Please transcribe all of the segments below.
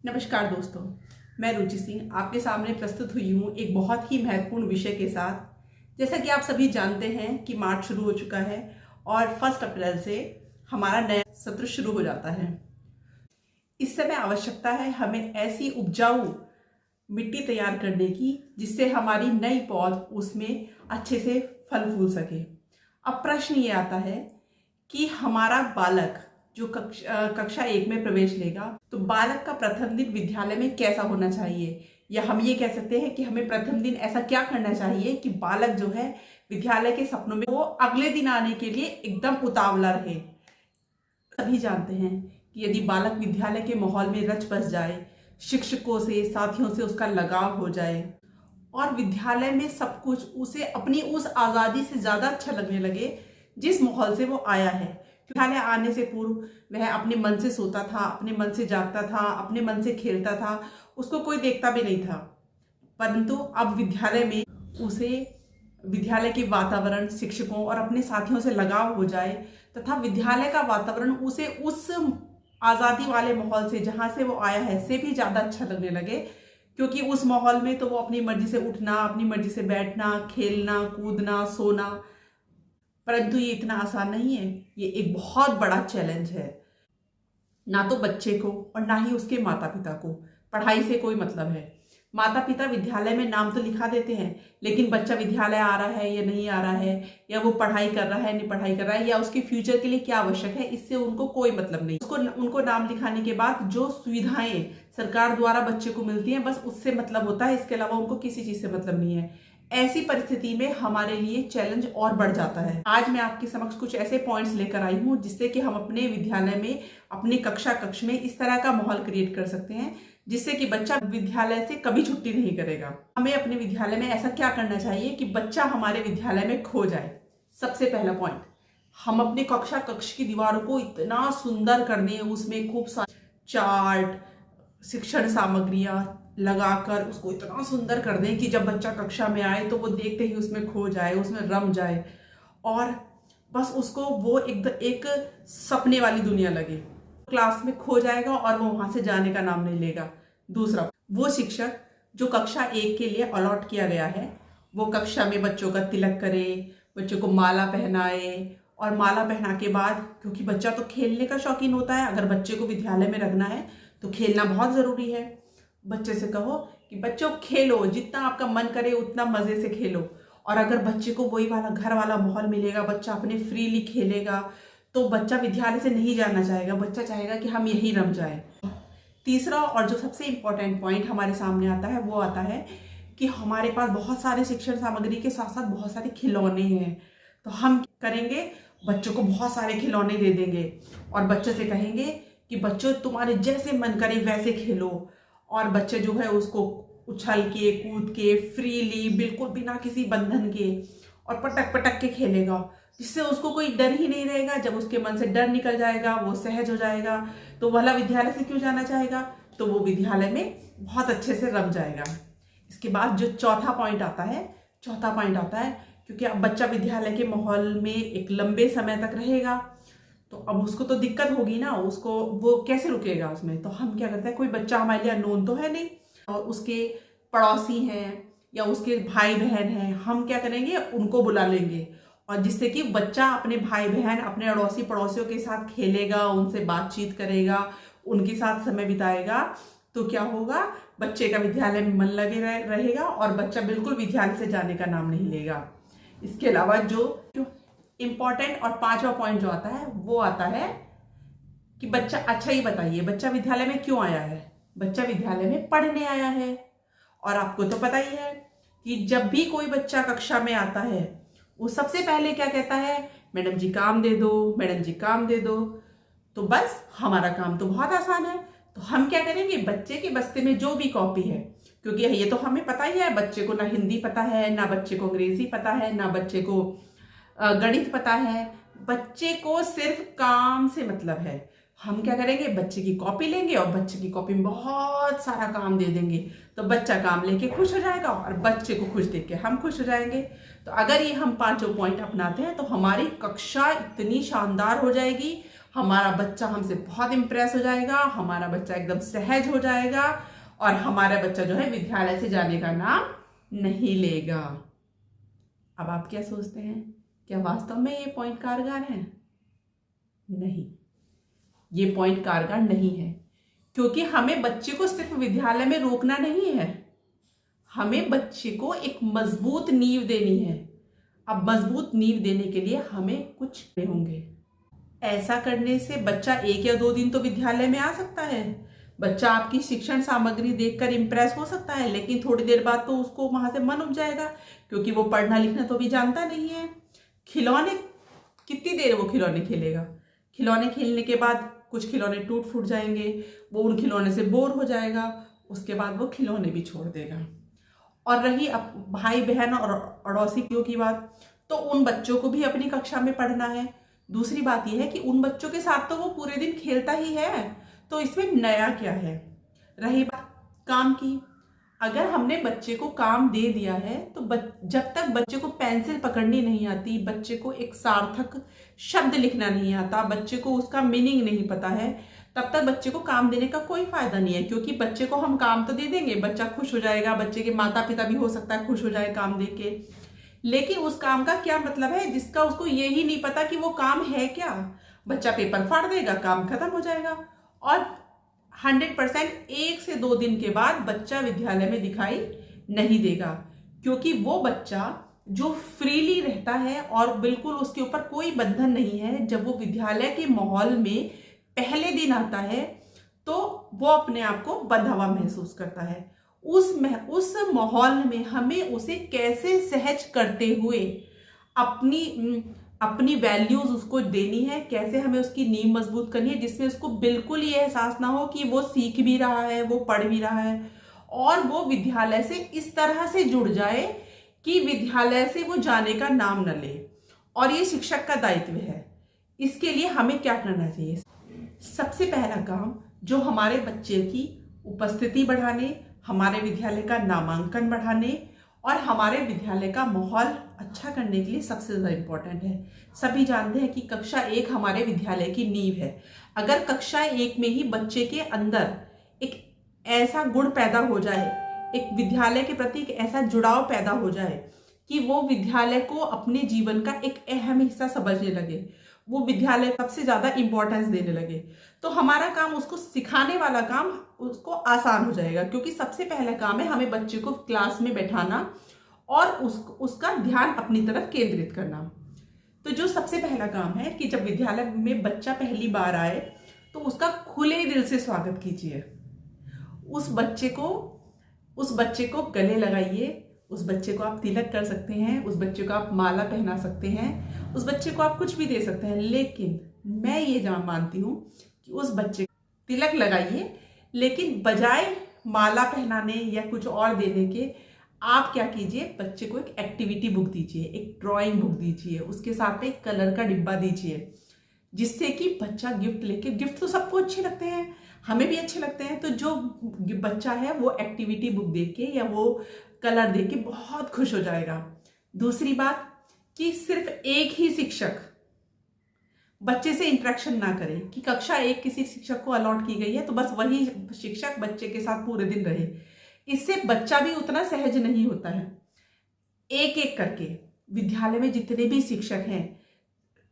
नमस्कार दोस्तों, मैं रुचि सिंह आपके सामने प्रस्तुत हुई हूँ एक बहुत ही महत्वपूर्ण विषय के साथ। जैसा कि आप सभी जानते हैं कि मार्च शुरू हो चुका है और 1 अप्रैल से हमारा नया सत्र शुरू हो जाता है। इस समय आवश्यकता है हमें ऐसी उपजाऊ मिट्टी तैयार करने की जिससे हमारी नई पौध उसमें अच्छे से फल फूल सके। अब प्रश्न ये आता है कि हमारा बालक जो कक्षा 1 में प्रवेश लेगा तो बालक का प्रथम दिन विद्यालय में कैसा होना चाहिए, या हम ये कह सकते हैं कि हमें प्रथम दिन ऐसा क्या करना चाहिए कि बालक जो है विद्यालय के सपनों में वो अगले दिन आने के लिए एकदम उतावला रहे। सभी जानते हैं कि यदि बालक विद्यालय के माहौल में रच बस जाए, शिक्षकों से साथियों से उसका लगाव हो जाए और विद्यालय में सब कुछ उसे अपनी उस आज़ादी से ज़्यादा अच्छा लगने लगे जिस माहौल से वो आया है। विद्यालय आने से पूर्व वह अपने मन से सोता था, अपने मन से जागता था, अपने मन से खेलता था, उसको कोई देखता भी नहीं था। परंतु अब विद्यालय में उसे विद्यालय के वातावरण, शिक्षकों और अपने साथियों से लगाव हो जाए तथा विद्यालय का वातावरण उसे उस आज़ादी वाले माहौल से जहाँ से वो आया है से भी ज़्यादा अच्छा लगने लगे, क्योंकि उस माहौल में तो वो अपनी मर्जी से उठना, अपनी मर्जी से बैठना, खेलना, कूदना, सोना। परंतु ये इतना आसान नहीं है, ये एक बहुत बड़ा चैलेंज है। ना तो बच्चे को और ना ही उसके माता पिता को पढ़ाई से कोई मतलब है। माता पिता विद्यालय में नाम तो लिखा देते हैं, लेकिन बच्चा विद्यालय आ रहा है या नहीं आ रहा है, या वो पढ़ाई कर रहा है नहीं पढ़ाई कर रहा है, या उसके फ्यूचर के लिए क्या आवश्यक है, इससे उनको कोई मतलब नहीं। उनको नाम लिखाने के बाद जो सुविधाएं सरकार द्वारा बच्चे को मिलती हैं बस उससे मतलब होता है, इसके अलावा उनको किसी चीज से मतलब नहीं है। ऐसी परिस्थिति में हमारे लिए चैलेंज और बढ़ जाता है। आज मैं आपके समक्ष कुछ ऐसे पॉइंट्स लेकर आई हूँ जिससे कि हम अपने विद्यालय में, अपने कक्ष में इस तरह का माहौल क्रिएट कर सकते हैं जिससे कि बच्चा विद्यालय से कभी छुट्टी नहीं करेगा। हमें अपने विद्यालय में ऐसा क्या करना चाहिए कि बच्चा हमारे विद्यालय में खो जाए। सबसे पहला पॉइंट, हम अपने कक्ष की दीवारों को इतना सुंदर कर दें, उसमें खूब सारे चार्ट, शिक्षण सामग्रियां लगाकर उसको इतना सुंदर कर दें कि जब बच्चा कक्षा में आए तो वो देखते ही उसमें खो जाए, उसमें रम जाए और बस उसको वो एक सपने वाली दुनिया लगे। क्लास में खो जाएगा और वो वहां से जाने का नाम नहीं लेगा। दूसरा, वो शिक्षक जो कक्षा 1 के लिए अलॉट किया गया है वो कक्षा में बच्चों का तिलक करे, बच्चों को माला पहनाए, और माला पहना के बाद, क्योंकि बच्चा तो खेलने का शौकीन होता है, अगर बच्चे को विद्यालय में रखना है तो खेलना बहुत जरूरी है। बच्चे से कहो कि बच्चों खेलो, जितना आपका मन करे उतना मजे से खेलो। और अगर बच्चे को वही वाला घर वाला माहौल मिलेगा, बच्चा अपने फ्रीली खेलेगा, तो बच्चा विद्यालय से नहीं जाना चाहेगा, बच्चा चाहेगा कि हम यही रम जाए। तीसरा और जो सबसे इंपॉर्टेंट पॉइंट हमारे सामने आता है वो आता है कि हमारे पास बहुत सारे शिक्षण सामग्री के साथ साथ बहुत सारे खिलौने हैं। तो हम करेंगे, बच्चों को बहुत सारे खिलौने दे देंगे और बच्चों से कहेंगे कि बच्चों तुम्हारे जैसे मन करे वैसे खेलो, और बच्चे जो है उसको उछल के, कूद के, फ्रीली, बिल्कुल बिना किसी बंधन के और पटक पटक के खेलेगा, जिससे उसको कोई डर ही नहीं रहेगा। जब उसके मन से डर निकल जाएगा, वो सहज हो जाएगा, तो वह विद्यालय से क्यों जाना चाहेगा, तो वो विद्यालय में बहुत अच्छे से रम जाएगा। इसके बाद जो चौथा पॉइंट आता है, क्योंकि अब बच्चा विद्यालय के माहौल में एक लंबे समय तक रहेगा तो अब उसको तो दिक्कत होगी ना, उसको वो कैसे रुकेगा उसमें। तो हम क्या करते हैं, कोई बच्चा हमारे लिए अननोन तो है नहीं और उसके पड़ोसी हैं या उसके भाई बहन हैं, हम क्या करेंगे, उनको बुला लेंगे, और जिससे कि बच्चा अपने भाई बहन, अपने अड़ोसी पड़ोसियों के साथ खेलेगा, उनसे बातचीत करेगा, उनके साथ समय बिताएगा। तो क्या होगा, बच्चे का विद्यालय में मन लगे रहेगा और बच्चा बिल्कुल विद्यालय से जाने का नाम नहीं लेगा। इसके अलावा जो इंपॉर्टेंट और 5वां पॉइंट जो आता है वो आता है कि बच्चा, अच्छा ही बताइए, बच्चा विद्यालय में क्यों आया है। बच्चा विद्यालय में पढ़ने आया है, और आपको तो पता ही है कि जब भी कोई बच्चा कक्षा में आता है वो सबसे पहले क्या कहता है, मैडम जी काम दे दो, मैडम जी काम दे दो। तो बस हमारा काम तो बहुत आसान है। तो हम क्या करेंगे, बच्चे के बस्ते में जो भी कॉपी है, क्योंकि ये तो हमें पता ही है, बच्चे को ना हिंदी पता है, ना बच्चे को अंग्रेजी पता है, ना बच्चे को गणित पता है, बच्चे को सिर्फ काम से मतलब है। हम क्या करेंगे, बच्चे की कॉपी लेंगे और बच्चे की कॉपी में बहुत सारा काम दे देंगे, तो बच्चा काम लेके खुश हो जाएगा और बच्चे को खुश देख के हम खुश हो जाएंगे। तो अगर ये हम 5 पॉइंट अपनाते हैं तो हमारी कक्षा इतनी शानदार हो जाएगी, हमारा बच्चा हमसे बहुत इम्प्रेस हो जाएगा, हमारा बच्चा एकदम सहज हो जाएगा और हमारा बच्चा जो है विद्यालय से जाने का नाम नहीं लेगा। अब आप क्या सोचते हैं, क्या वास्तव में ये पॉइंट कारगर है? नहीं, ये पॉइंट कारगर नहीं है, क्योंकि हमें बच्चे को सिर्फ विद्यालय में रोकना नहीं है, हमें बच्चे को एक मजबूत नींव देनी है। अब मजबूत नींव देने के लिए हमें कुछ होंगे। ऐसा करने से बच्चा 1 या 2 दिन तो विद्यालय में आ सकता है, बच्चा आपकी शिक्षण सामग्री देखकर इम्प्रेस हो सकता है, लेकिन थोड़ी देर बाद तो उसको वहां से मन उब जाएगा, क्योंकि वो पढ़ना लिखना तो भी जानता नहीं है। खिलौने, कितनी देर वो खिलौने खेलेगा? खिलौने खेलने के बाद कुछ खिलौने टूट फूट जाएंगे, वो उन खिलौने से बोर हो जाएगा, उसके बाद वो खिलौने भी छोड़ देगा। और रही अब भाई बहन और अड़ोसियों की बात, तो उन बच्चों को भी अपनी कक्षा में पढ़ना है। दूसरी बात यह है कि उन बच्चों के साथ तो वो पूरे दिन खेलता ही है, तो इसमें नया क्या है? रही बात काम की, अगर हमने बच्चे को काम दे दिया है तो जब तक बच्चे को पेंसिल पकड़नी नहीं आती, बच्चे को एक सार्थक शब्द लिखना नहीं आता, बच्चे को उसका मीनिंग नहीं पता है, तब तक बच्चे को काम देने का कोई फायदा नहीं है। क्योंकि बच्चे को हम काम तो दे देंगे, बच्चा खुश हो जाएगा, बच्चे के माता पिता भी हो सकता है खुश हो जाए काम देके, लेकिन उस काम का क्या मतलब है जिसका उसको यही नहीं पता कि वो काम है क्या। बच्चा पेपर फाड़ देगा, काम खत्म हो जाएगा, और 100% 1 से 2 दिन के बाद बच्चा विद्यालय में दिखाई नहीं देगा, क्योंकि वो बच्चा जो फ्रीली रहता है और बिल्कुल उसके ऊपर कोई बंधन नहीं है, जब वो विद्यालय के माहौल में पहले दिन आता है तो वो अपने आप को बंधा हुआ महसूस करता है। उस माहौल में हमें उसे कैसे सहज करते हुए अपनी वैल्यूज उसको देनी है, कैसे हमें उसकी नींव मजबूत करनी है, जिसमें उसको बिल्कुल ये एहसास ना हो कि वो सीख भी रहा है, वो पढ़ भी रहा है, और वो विद्यालय से इस तरह से जुड़ जाए कि विद्यालय से वो जाने का नाम न ले। और ये शिक्षक का दायित्व है। इसके लिए हमें क्या करना चाहिए? सबसे पहला काम, जो हमारे बच्चे की उपस्थिति बढ़ाने, हमारे विद्यालय का नामांकन बढ़ाने और हमारे विद्यालय का माहौल अच्छा करने के लिए सबसे ज़्यादा इम्पोर्टेंट है। सभी जानते हैं कि कक्षा 1 हमारे विद्यालय की नींव है। अगर कक्षा 1 में ही बच्चे के अंदर एक ऐसा गुण पैदा हो जाए, एक विद्यालय के प्रति एक ऐसा जुड़ाव पैदा हो जाए कि वो विद्यालय को अपने जीवन का एक अहम हिस्सा समझने लगे, वो विद्यालय सबसे ज़्यादा इम्पोर्टेंस देने लगे, तो हमारा काम, उसको सिखाने वाला काम उसको आसान हो जाएगा। क्योंकि सबसे पहला काम है हमें बच्चे को क्लास में बैठाना और उसका ध्यान अपनी तरफ केंद्रित करना। तो जो सबसे पहला काम है कि जब विद्यालय में बच्चा पहली बार आए तो उसका खुले दिल से स्वागत कीजिए। उस बच्चे को गले लगाइए, उस बच्चे को आप तिलक कर सकते हैं, उस बच्चे को आप माला पहना सकते हैं, उस बच्चे को आप कुछ भी दे सकते हैं, लेकिन मैं ये मानती हूँ कि उस बच्चे को तिलक लगाइए, लेकिन बजाय माला पहनाने या कुछ और देने के आप क्या कीजिए, बच्चे को एक एक्टिविटी बुक दीजिए, एक ड्राइंग बुक दीजिए, उसके साथ एक कलर का डिब्बा दीजिए, जिससे कि बच्चा गिफ्ट लेके, गिफ्ट तो सबको अच्छे लगते हैं, हमें भी अच्छे लगते हैं, तो जो बच्चा है वो एक्टिविटी बुक देके या वो कलर देके बहुत खुश हो जाएगा। दूसरी बात कि सिर्फ एक ही शिक्षक बच्चे से इंटरेक्शन ना करे, कि कक्षा 1 किसी शिक्षक को अलॉट की गई है तो बस वही शिक्षक बच्चे के साथ पूरे दिन रहे, इससे बच्चा भी उतना सहज नहीं होता है। एक एक करके विद्यालय में जितने भी शिक्षक हैं,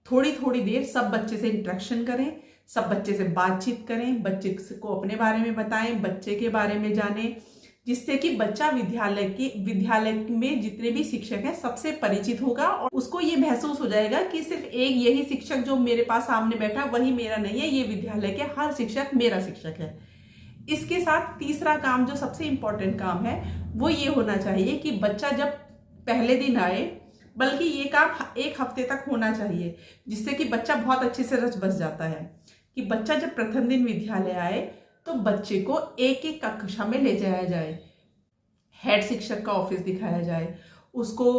थोड़ी थोड़ी देर सब बच्चे से इंटरेक्शन करें, सब बच्चे से बातचीत करें, बच्चे को अपने बारे में बताएं, बच्चे के बारे में जानें, जिससे कि बच्चा विद्यालय में जितने भी शिक्षक हैं सबसे परिचित होगा और उसको ये महसूस हो जाएगा कि सिर्फ एक यही शिक्षक जो मेरे पास सामने बैठा वही मेरा नहीं है, ये विद्यालय के हर शिक्षक मेरा शिक्षक है। इसके साथ तीसरा काम, जो सबसे इम्पोर्टेंट काम है, वो ये होना चाहिए कि बच्चा जब पहले दिन आए, बल्कि ये काम 1 हफ्ते तक होना चाहिए, जिससे कि बच्चा बहुत अच्छे से रच बस जाता है, कि बच्चा जब प्रथम दिन विद्यालय आए तो बच्चे को एक एक कक्षा में ले जाया जाए, हेड शिक्षक का ऑफिस दिखाया जाए, उसको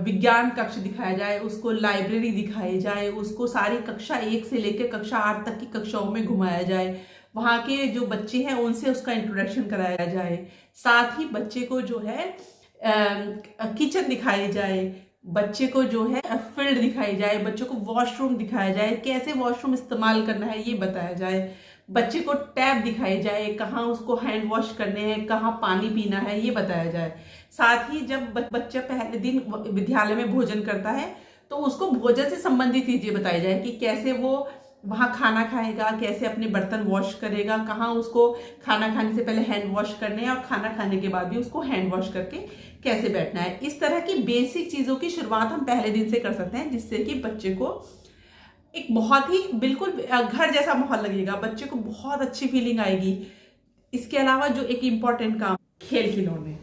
विज्ञान कक्ष दिखाया जाए, उसको लाइब्रेरी दिखाई जाए, उसको सारी कक्षा 1 से लेकर कक्षा 8 तक की कक्षाओं में घुमाया जाए, वहाँ के जो बच्चे हैं उनसे उसका इंट्रोडक्शन कराया जाए, साथ ही बच्चे को जो है किचन दिखाई जाए, बच्चे को जो है फील्ड दिखाई जाए, बच्चों को वॉशरूम दिखाया जाए, कैसे वॉशरूम इस्तेमाल करना है ये बताया जाए, बच्चे को टैब दिखाई जाए, कहाँ उसको हैंड वॉश करने हैं, कहाँ पानी पीना है ये बताया जाए। साथ ही जब बच्चा पहले दिन विद्यालय में भोजन करता है तो उसको भोजन से संबंधित चीजें बताई जाए कि कैसे वो वहाँ खाना खाएगा, कैसे अपने बर्तन वॉश करेगा, कहाँ उसको खाना खाने से पहले हैंड वॉश करने हैं और खाना खाने के बाद भी उसको हैंड वॉश करके कैसे बैठना है। इस तरह की बेसिक चीज़ों की शुरुआत हम पहले दिन से कर सकते हैं, जिससे कि बच्चे को एक बहुत ही बिल्कुल घर जैसा माहौल लगेगा, बच्चे को बहुत अच्छी फीलिंग आएगी। इसके अलावा जो एक इम्पॉर्टेंट काम, खेल खिलौने।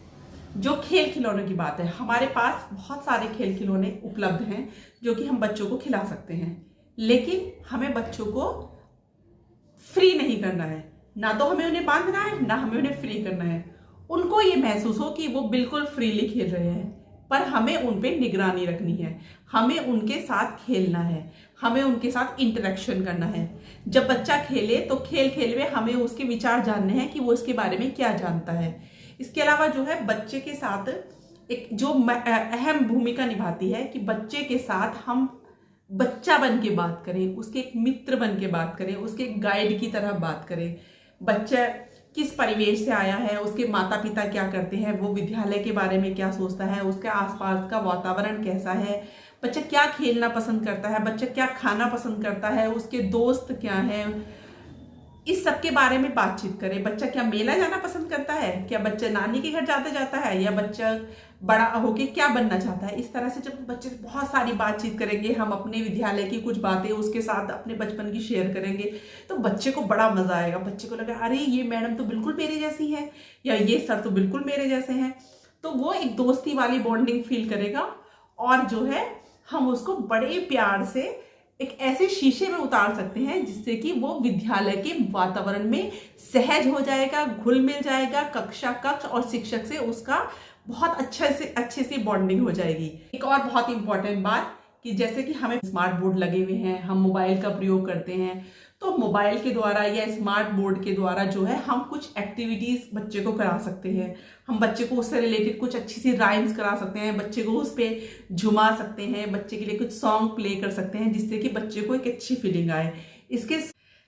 जो खेल खिलौनों की बात है, हमारे पास बहुत सारे खेल खिलौने उपलब्ध हैं जो कि हम बच्चों को खिला सकते हैं, लेकिन हमें बच्चों को फ्री नहीं करना है। ना तो हमें उन्हें बांधना है, ना हमें उन्हें फ्री करना है। उनको ये महसूस हो कि वो बिल्कुल फ्रीली खेल रहे हैं, पर हमें उन पे निगरानी रखनी है, हमें उनके साथ खेलना है, हमें उनके साथ इंटरेक्शन करना है। जब बच्चा खेले तो खेल खेल में हमें उसके विचार जानने हैं कि वो इसके बारे में क्या जानता है। इसके अलावा जो है बच्चे के साथ एक जो अहम भूमिका निभाती है कि बच्चे के साथ हम बच्चा बन के बात करें, उसके एक मित्र बन के बात करें, उसके गाइड की तरह बात करें। बच्चा किस परिवेश से आया है, उसके माता पिता क्या करते हैं, वो विद्यालय के बारे में क्या सोचता है, उसके आसपास का वातावरण कैसा है, बच्चा क्या खेलना पसंद करता है, बच्चा क्या खाना पसंद करता है, उसके दोस्त क्या हैं, इस सब के बारे में बातचीत करें। बच्चा क्या मेला जाना पसंद करता है, क्या बच्चा नानी के घर जाते जाता है, या बच्चा बड़ा होके क्या बनना चाहता है। इस तरह से जब बच्चे से बहुत सारी बातचीत करेंगे, हम अपने विद्यालय की कुछ बातें उसके साथ अपने बचपन की शेयर करेंगे, तो बच्चे को बड़ा मजा आएगा। बच्चे को लगा अरे ये मैडम तो बिल्कुल मेरे जैसी है, या ये सर तो बिल्कुल मेरे जैसे हैं। तो वो एक दोस्ती वाली बॉन्डिंग फील करेगा, और जो है हम उसको बड़े प्यार से एक ऐसे शीशे में उतार सकते हैं जिससे कि वो विद्यालय के वातावरण में सहज हो जाएगा, घुल मिल जाएगा, कक्षा कक्ष और शिक्षक से उसका बहुत अच्छे से बॉन्डिंग हो जाएगी। एक और बहुत इंपॉर्टेंट बात कि जैसे कि हमें स्मार्ट बोर्ड लगे हुए हैं, हम मोबाइल का प्रयोग करते हैं, तो मोबाइल के द्वारा या स्मार्ट बोर्ड के द्वारा जो है हम कुछ एक्टिविटीज बच्चे को करा सकते हैं। हम बच्चे को उससे रिलेटेड कुछ अच्छी सी राइम्स करा सकते हैं, बच्चे को उस पर झुमा सकते हैं, बच्चे के लिए कुछ सॉन्ग प्ले कर सकते हैं, जिससे कि बच्चे को एक अच्छी फीलिंग आए। इसके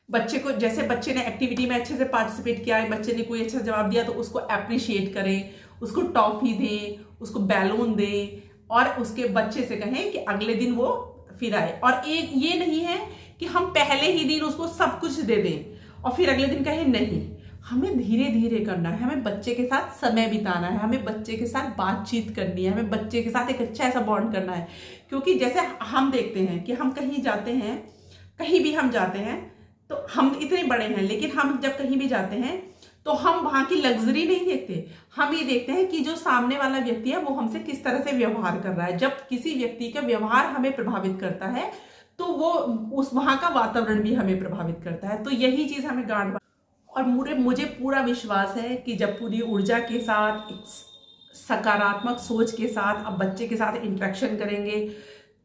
बच्चे को जैसे बच्चे ने एक्टिविटी में अच्छे से पार्टिसिपेट किया है, बच्चे ने कोई अच्छा जवाब दिया तो उसको अप्रिशिएट करें, उसको टॉफी दें, उसको बैलून दें, और उसके बच्चे से कहें कि अगले दिन वो फिर आए। और एक ये नहीं है कि हम पहले ही दिन उसको सब कुछ दे दें और फिर अगले दिन कहें नहीं। हमें धीरे धीरे करना है, हमें बच्चे के साथ समय बिताना है, हमें बच्चे के साथ बातचीत करनी है, हमें बच्चे के साथ एक अच्छा ऐसा बॉन्ड करना है। क्योंकि जैसे हम देखते हैं कि हम कहीं जाते हैं, कहीं भी हम जाते हैं, तो हम इतने बड़े हैं, लेकिन हम जब कहीं भी जाते हैं तो हम वहां की लग्जरी नहीं देखते, हम ये देखते हैं कि जो सामने वाला व्यक्ति है वो हमसे किस तरह से व्यवहार कर रहा है। जब किसी व्यक्ति का व्यवहार हमें प्रभावित करता है तो वो उस वहां का वातावरण भी हमें प्रभावित करता है। तो यही चीज हमें गांठ, और मुझे पूरा विश्वास है कि जब पूरी ऊर्जा के साथ, सकारात्मक सोच के साथ अब बच्चे के साथ इंटरेक्शन करेंगे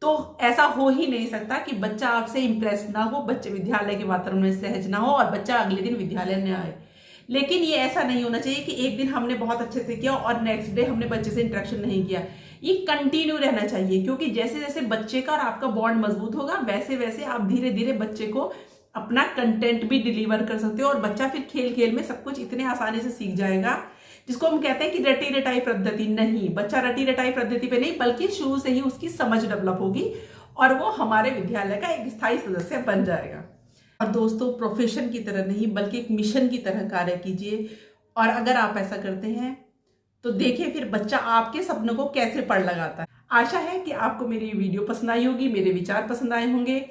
तो ऐसा हो ही नहीं सकता कि बच्चा आपसे इंप्रेस ना हो, बच्चे विद्यालय के वातावरण में सहज ना हो और बच्चा अगले दिन विद्यालय न आए। लेकिन ये ऐसा नहीं होना चाहिए कि एक दिन हमने बहुत अच्छे से किया और नेक्स्ट डे हमने बच्चे से इंटरेक्शन नहीं किया। ये कंटिन्यू रहना चाहिए, क्योंकि जैसे जैसे बच्चे का और आपका बॉन्ड मजबूत होगा वैसे वैसे आप धीरे धीरे बच्चे को अपना कंटेंट भी डिलीवर कर सकते हो, और बच्चा फिर खेल खेल में सब कुछ इतने आसानी से सीख जाएगा, जिसको हम कहते हैं कि रटी रटाई पद्धति। नहीं, बच्चा रटी रटाई पद्धति पे नहीं, बल्कि शुरू से ही उसकी समझ डेवलप होगी और वो हमारे विद्यालय का एक स्थायी सदस्य बन जाएगा। और दोस्तों, प्रोफेशन की तरह नहीं बल्कि एक मिशन की तरह कार्य कीजिए, और अगर आप ऐसा करते हैं तो देखिए फिर बच्चा आपके सपनों को कैसे पढ़ लगाता है। आशा है कि आपको मेरी वीडियो पसंद आई होगी, मेरे विचार पसंद आए होंगे।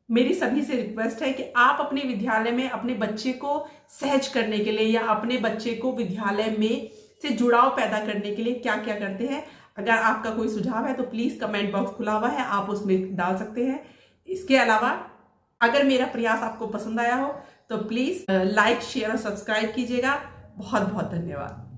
मेरी सभी से रिक्वेस्ट है कि आप अपने विद्यालय में अपने बच्चे को सहज करने के लिए या अपने बच्चे को विद्यालय में से जुड़ाव पैदा करने के लिए क्या क्या करते हैं। अगर आपका कोई सुझाव है तो प्लीज कमेंट बॉक्स खुला हुआ है, आप उसमें डाल सकते हैं। इसके अलावा अगर मेरा प्रयास आपको पसंद आया हो तो प्लीज लाइक, शेयर और सब्सक्राइब कीजिएगा। बहुत बहुत धन्यवाद।